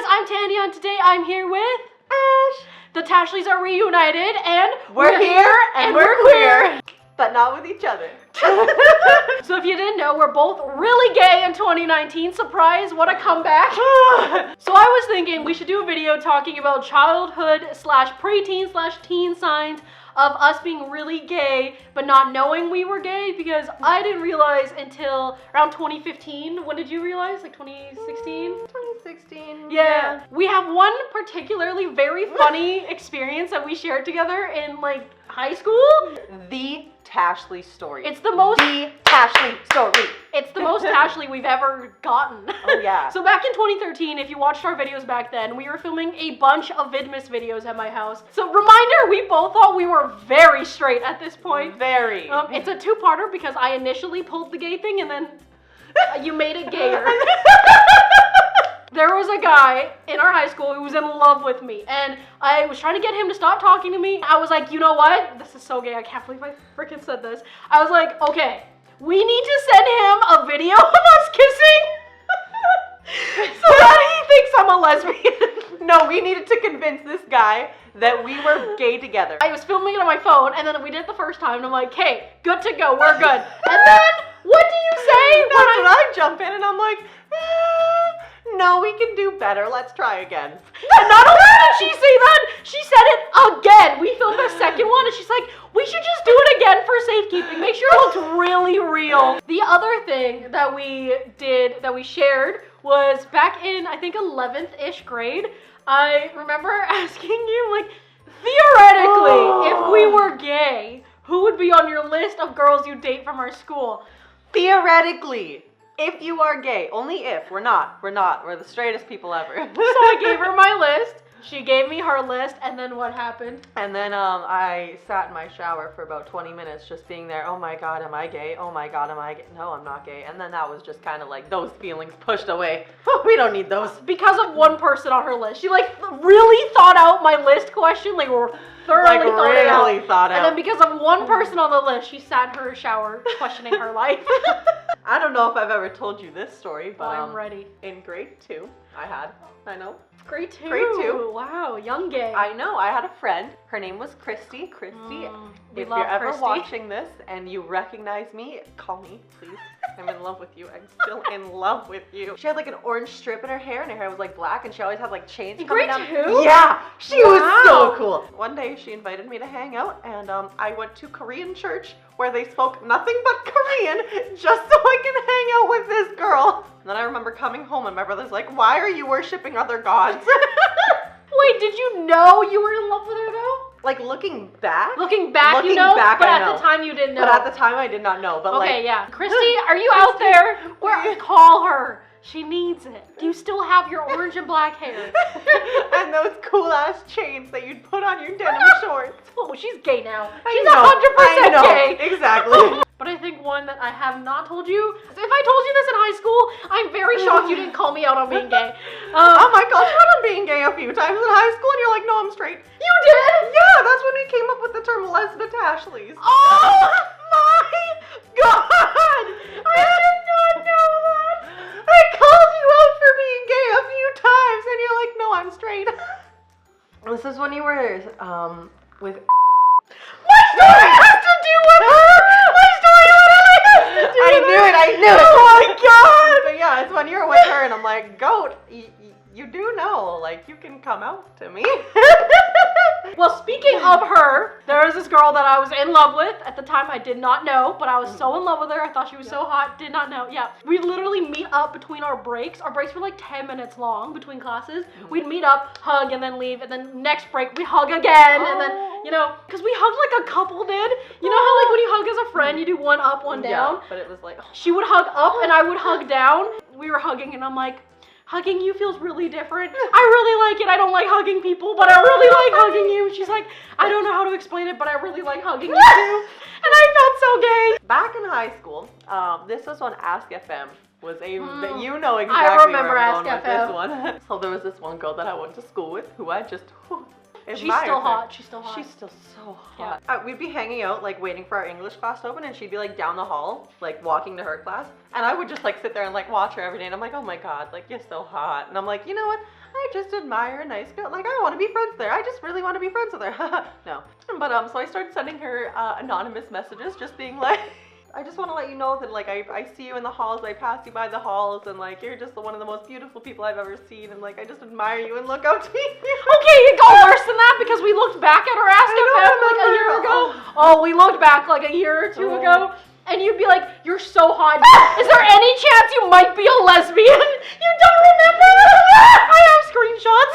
I'm Tanya, and today I'm here with Ash. the Tashleys are reunited, and We're here and we're queer. But not with each other. So if you didn't know, we're both really gay in 2019. Surprise, what a comeback. So I was thinking we should do a video talking about childhood slash preteen slash teen signs of us being really gay, but not knowing we were gay, because I didn't realize until around 2015. When did you realize? Like 2016? 2016. Yeah. We have one particularly very funny experience that we shared together in like high school. The Tashley story. It's the most Tashley story. It's the most Tashley we've ever gotten. Oh yeah. So back in 2013, if you watched our videos back then, we were filming a bunch of Vidmas videos at my house. So reminder, we both thought we were very straight at this point. Very. It's a two-parter because I initially pulled the gay thing and then you made it gayer. There was a guy in our high school who was in love with me, and I was trying to get him to stop talking to me. I was like, you know what? This is so gay. I can't believe I freaking said this. I was like, okay, we need to send him a video of us kissing so that he thinks I'm a lesbian. No, we needed to convince this guy that we were gay together. I was filming it on my phone, and then we did it the first time, and I'm like, hey, good to go, we're good. And then, what do you say? That's when I jump in and I'm like, no, we can do better. Let's try again. And not only did she say that, she said it again. We filmed the second one, and she's like, we should just do it again for safekeeping. Make sure it looks really real. The other thing that we did, that we shared, was back in, I think, 11th-ish grade. I remember asking you, like, theoretically, if we were gay, who would be on your list of girls you date from our school? Theoretically. If you are gay, only if. We're not. We're the straightest people ever. So I gave her my list. She gave me her list, and then what happened? And then I sat in my shower for about 20 minutes just being there. Oh my god, am I gay? Oh my god, am I gay? No, I'm not gay. And then that was just kind of like those feelings pushed away. We don't need those. Because of one person on her list. She like really thought out my list question, like thoroughly thought it out. And then because of one person on the list, she sat in her shower questioning her life. I don't know if I've ever told you this story, but I'm ready. In grade 2, I know. Grade 2. Grade 2. Wow, young gay. I know. I had a friend. Her name was Christy. Christy, if you're ever watching this and you recognize me, call me, please. I'm in love with you. I'm still in love with you. She had like an orange strip in her hair, and her hair was like black, and she always had like chains coming down. Grade 2? Yeah, she was so cool. One day she invited me to hang out, and I went to Korean church where they spoke nothing but Korean just so I can hang out with this girl. And then I remember coming home, and my brother's like, "Why are you worshiping other gods?" Wait, did you know you were in love with her though? Like looking back, you know, but at the time you didn't know. But at the time I did not know. But okay, like, yeah. Christy, are you out there? Call her. She needs it. Do you still have your orange and black hair? And those cool ass chains that you'd put on your denim shorts. Oh, she's gay now. She's 100% gay. Exactly. But I think one that I have not told you, if I told you this in high school, I'm very shocked you didn't call me out on being gay. Oh my god, you were being gay a few times in high school, and you're like, no, I'm straight. You did? Yeah, that's when we came up with the term lesbian Tashleys. Oh my god! I did not know that. I called you out for being gay a few times, and you're like, no, I'm straight. This is when you were with. My story has to do with her! My story literally has to do with her! I knew it! Oh my god! But yeah, it's when you were with her, and I'm like, goat, you do know, like, you can come out to me. Well, speaking of her, there was this girl that I was in love with. At the time, I did not know, but I was so in love with her. I thought she was so hot, did not know. Yeah, we'd literally meet up between our breaks. Our breaks were like 10 minutes long between classes. We'd meet up, hug, and then leave, and then next break, we hug again, and then, you know, because we hugged like a couple did. You know how like when you hug as a friend, you do one up, one down? Yeah, but it was like... She would hug up, and I would hug down. We were hugging, and I'm like, hugging you feels really different. I really like it. I don't like hugging people, but I really like hugging you. She's like, I don't know how to explain it, but I really like hugging you too. And I felt so gay. Back in high school, this was when Ask FM was a, you know exactly I remember where I'm Ask going FM. with this one. So there was this one girl that I went to school with who I just, She's still hot. She's still hot. She's still so hot. Yeah. We'd be hanging out, like waiting for our English class to open, and she'd be like down the hall, like walking to her class, and I would just like sit there and like watch her every day, and I'm like, oh my god, like you're so hot, and I'm like, you know what? I just admire a nice girl. Like I want to be friends with her. I just really want to be friends with her. No, but so I started sending her anonymous messages, just being like. I just want to let you know that like I see you in the halls, I pass you by the halls, and like you're just one of the most beautiful people I've ever seen, and like I just admire you and look up to you. Okay, it got worse than that because we looked back at our Ask FM like a year ago. Oh, we looked back like a year or two ago, and you'd be like, you're so hot. Is there any chance you might be a lesbian? You don't remember? I have screenshots.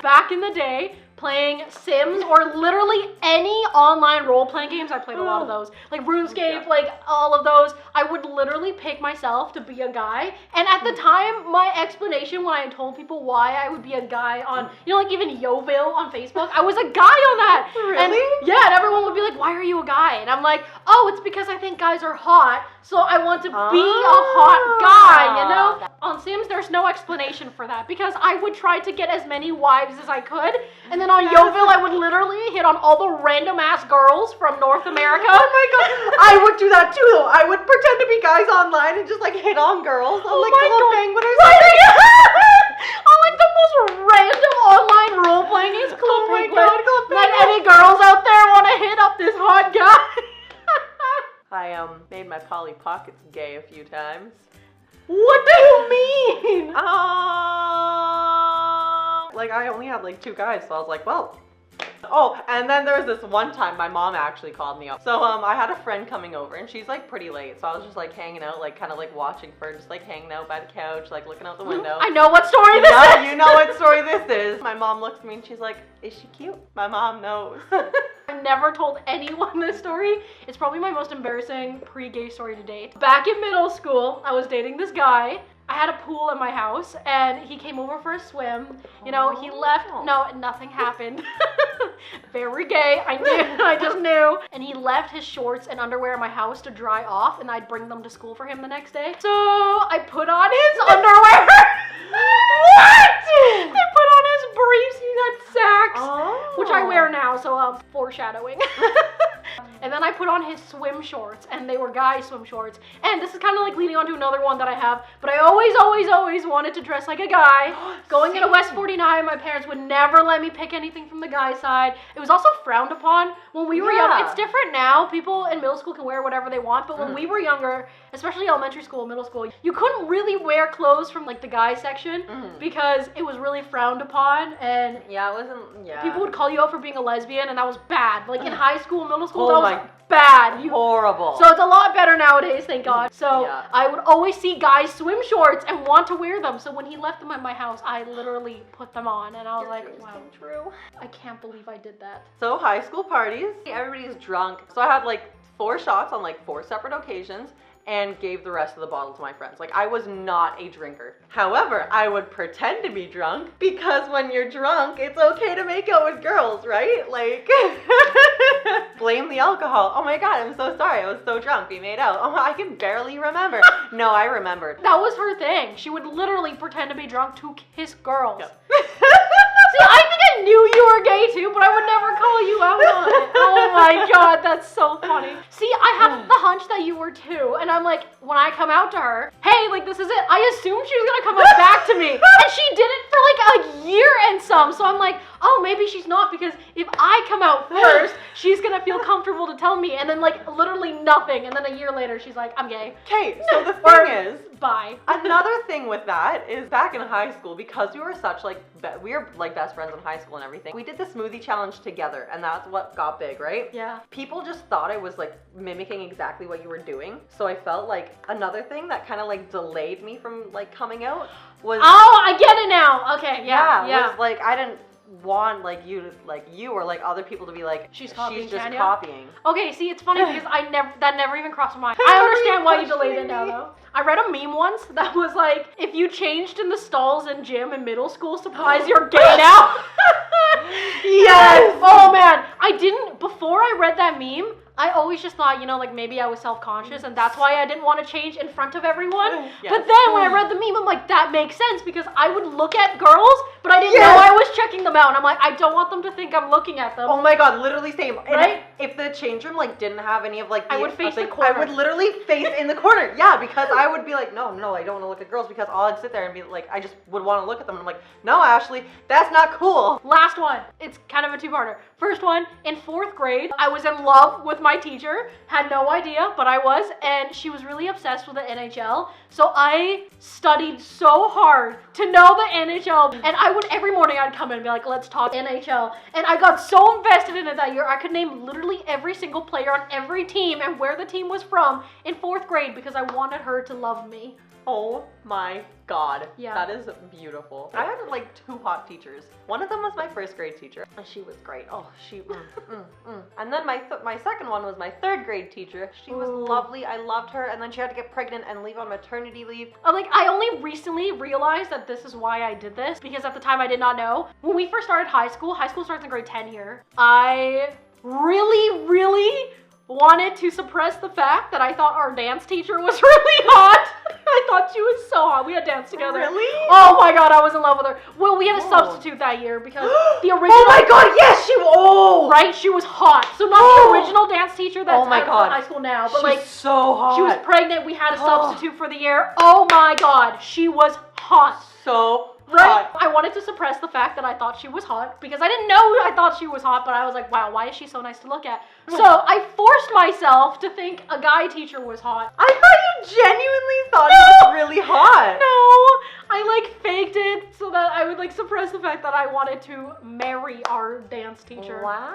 Back in the day, playing Sims or literally any online role-playing games. I played a lot of those. Like RuneScape, like all of those. I would literally pick myself to be a guy. And at the time, my explanation when I told people why I would be a guy on, you know, like even Yoville on Facebook, I was a guy on that. Really? And yeah, and everyone would be like, why are you a guy? And I'm like, oh, it's because I think guys are hot, so I want to be a hot guy, you know? On Sims, there's no explanation for that because I would try to get as many wives as I could, and then on Yoville, I would literally hit on all the random ass girls from North America. Oh my god, I would do that too though. I would pretend to be guys online and just like hit on girls on like Club Penguin or something. On like the most random online role playing games, Club Penguin. Like any girls out there want to hit up this hot guy? I made my Polly Pockets gay a few times. What do you mean? Like I only had like 2 guys, so I was like, well. Oh, and then there was this one time my mom actually called me up. So I had a friend coming over and she's like pretty late. So I was just like hanging out, like kind of like watching for her, just like hanging out by the couch, like looking out the window. I know what story this is. You know what story this is. My mom looks at me and she's like, is she cute? My mom knows. I've never told anyone this story. It's probably my most embarrassing pre-gay story to date. Back in middle school, I was dating this guy. I had a pool in my house and he came over for a swim. You know, he left. No, nothing happened. Very gay. I knew. I just knew. And he left his shorts and underwear in my house to dry off, and I'd bring them to school for him the next day. So I put on his underwear. What? I put on his briefs. He had Saks, which I wear now. So foreshadowing. And then I put on his swim shorts, and they were guy swim shorts. And this is kind of like leading on to another one that I have, but I always wanted to dress like a guy. Going into West 49, my parents would never let me pick anything from the guy side. It was also frowned upon when we were young. It's different now. People in middle school can wear whatever they want, but when we were younger, especially elementary school, middle school, you couldn't really wear clothes from like the guy section because it was really frowned upon, and people would call you out for being a lesbian, and that was bad. Like in high school, middle school, that was bad. Horrible. So it's a lot better nowadays, thank God. So I would always see guys swim shorts and want to wear them. So when he left them at my house, I literally put them on, and I was like, wow, true. I can't believe I did that. So high school parties, everybody's drunk. So I had like 4 shots on like 4 separate occasions and gave the rest of the bottle to my friends. Like I was not a drinker. However, I would pretend to be drunk because when you're drunk, it's okay to make out with girls, right? Like, blame the alcohol. Oh my God, I'm so sorry. I was so drunk. We made out. Oh, I can barely remember. No, I remembered. That was her thing. She would literally pretend to be drunk to kiss girls. Yep. See, I think I knew you were gay too, but I would never call you out on it. Oh my God, that's so funny. See, I have the hunch that you were too, and I'm like, when I come out to her, hey, like this is it. I assumed she was gonna come out back to me, and she did it for like a year and some. So I'm like, oh, maybe she's not, because if I come out first, she's gonna feel comfortable to tell me, and then like literally nothing, and then a year later she's like, I'm gay. Okay, so the thing is, bye. Another thing with that is back in high school, because we were such like, we were like best friends in high school and everything, we did the smoothie challenge together, and that's what got big, right? Yeah. People just thought I was like mimicking exactly what you were doing, so I felt like another thing that kind of like delayed me from like coming out was, oh, I get it now. Okay, yeah. Was like I didn't want like you or like other people to be like, she's just Tanya? copying. Okay, see, it's funny because that never even crossed my mind. I understand why you delayed it now though. I read a meme once that was like, if you changed in the stalls in gym in middle school supplies, you're gay now. Yes. Oh man, before I read that meme, I always just thought, you know, like maybe I was self-conscious and that's why I didn't want to change in front of everyone. Yes. But then when I read the meme, I'm like, that makes sense because I would look at girls, but I didn't know I was checking them out. And I'm like, I don't want them to think I'm looking at them. Oh my god, literally same. And right? if the change room like didn't have any of like I would face the corner. I would literally face in the corner. Yeah, because I would be like, no, I don't want to look at girls because I'd sit there and be like, I just would want to look at them. And I'm like, no, Ashley, that's not cool. Last one. It's kind of a two-parter. First one, in 4th grade, I was in love with my teacher. Had no idea, but I was, and she was really obsessed with the NHL. So I studied so hard to know the NHL, and I would every morning I'd come in and be like, let's talk NHL. And I got so invested in it that year, I could name literally every single player on every team and where the team was from in 4th grade because I wanted her to love me. Oh my god. Yeah. That is beautiful. I had like 2 hot teachers. One of them was my 1st grade teacher, and she was great. Oh, she, And then my second one was my 3rd grade teacher. She was lovely. I loved her, and then she had to get pregnant and leave on maternity leave. I only recently realized that this is why I did this, because at the time I did not know. When we first started high school starts in grade 10 here, I really wanted to suppress the fact that I thought our dance teacher was really hot. I thought she was so hot. We had dance together. Really? Oh my god, I was in love with her. Well, we had a substitute that year because the original... Oh my god, yes, Right? She was hot. So not the original dance teacher that's at high school now, but she's so hot. She was pregnant. We had a substitute for the year. Oh my god, she was hot. So right? I wanted to suppress the fact that I thought she was hot because I didn't know I thought she was hot, but I was like, wow, why is she so nice to look at? So I forced myself to think a guy teacher was hot. I thought you genuinely thought he was really hot. No, I like faked it so that I would like suppress the fact that I wanted to marry our dance teacher. Wow.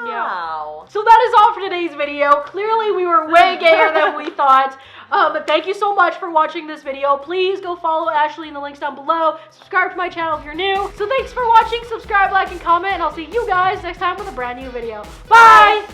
Yeah. So that is all for today's video. Clearly we were way gayer than we thought. But thank you so much for watching this video. Please go follow Ashley in the links down below. Subscribe to my channel if you're new. So thanks for watching. Subscribe, like, and comment. And I'll see you guys next time with a brand new video. Bye!